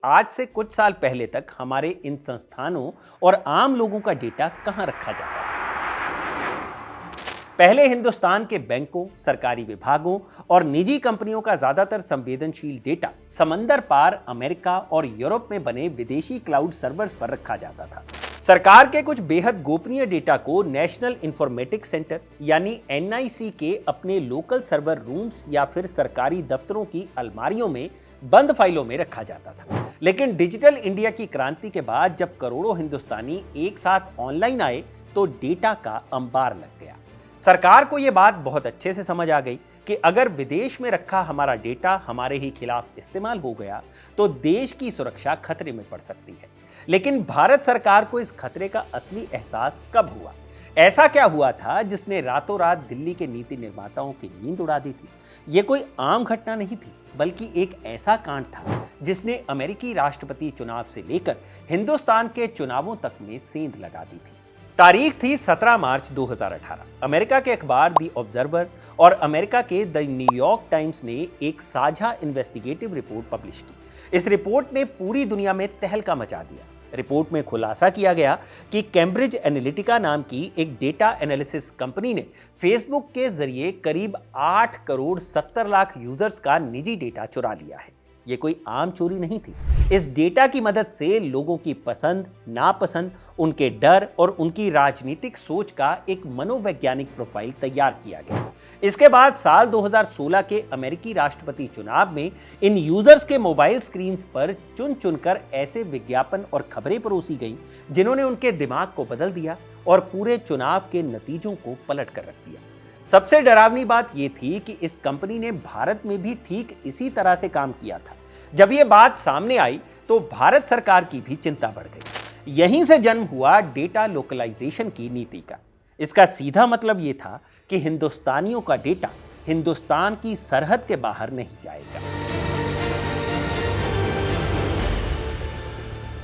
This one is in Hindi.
आज से कुछ साल पहले तक हमारे इन संस्थानों और आम लोगों का डेटा कहां रखा जाता था। पहले हिंदुस्तान के बैंकों, सरकारी विभागों और निजी कंपनियों का ज्यादातर संवेदनशील डेटा समंदर पार अमेरिका और यूरोप में बने विदेशी क्लाउड सर्वर्स पर रखा जाता था। सरकार के कुछ बेहद गोपनीय डेटा को नेशनल इंफॉर्मेटिक्स सेंटर यानी एनआईसी के अपने लोकल सर्वर रूम्स या फिर सरकारी दफ्तरों की अलमारियों में बंद फाइलों में रखा जाता था। लेकिन डिजिटल इंडिया की क्रांति के बाद जब करोड़ों हिंदुस्तानी एक साथ ऑनलाइन आए तो डेटा का अंबार लग गया। सरकार को यह बात बहुत अच्छे से समझ आ गई कि अगर विदेश में रखा हमारा डेटा हमारे ही खिलाफ इस्तेमाल हो गया तो देश की सुरक्षा खतरे में पड़ सकती है। लेकिन भारत सरकार को इस खतरे का असली एहसास कब हुआ? ऐसा क्या हुआ था जिसने रातों रात दिल्ली के नीति निर्माताओं की नींद उड़ा दी थी? यह कोई आम घटना नहीं थी, बल्कि एक ऐसा कांड था जिसने अमेरिकी राष्ट्रपति चुनाव से लेकर हिंदुस्तान के चुनावों तक में सेंध लगा दी थी। तारीख थी 17 मार्च 2018। अमेरिका के अखबार द ऑब्जर्वर और अमेरिका के द न्यूयॉर्क टाइम्स ने एक साझा इन्वेस्टिगेटिव रिपोर्ट पब्लिश की। इस रिपोर्ट ने पूरी दुनिया में तहलका मचा दिया। रिपोर्ट में खुलासा किया गया कि कैम्ब्रिज एनालिटिका नाम की एक डेटा एनालिसिस कंपनी ने फेसबुक के जरिए करीब 8 करोड़ 70 लाख यूजर्स का निजी डेटा चुरा लिया है। ये कोई आम चोरी नहीं थी। इस डेटा की मदद से लोगों की पसंद, नापसंद, उनके डर और उनकी राजनीतिक सोच का एक मनोवैज्ञानिक प्रोफाइल तैयार किया गया। इसके बाद साल 2016 के अमेरिकी राष्ट्रपति चुनाव में इन यूजर्स के मोबाइल स्क्रीन्स पर चुन चुनकर ऐसे विज्ञापन और खबरें परोसी गईं जिन्होंने उनके दिमाग को बदल दिया और पूरे चुनाव के नतीजों को पलट कर रख दिया। सबसे डरावनी बात यह थी कि इस कंपनी ने भारत में भी ठीक इसी तरह से काम किया था। जब यह बात सामने आई तो भारत सरकार की भी चिंता बढ़ गई। यहीं से जन्म हुआ डेटा लोकलाइजेशन की नीति का। इसका सीधा मतलब यह था कि हिंदुस्तानियों का डेटा हिंदुस्तान की सरहद के बाहर नहीं जाएगा।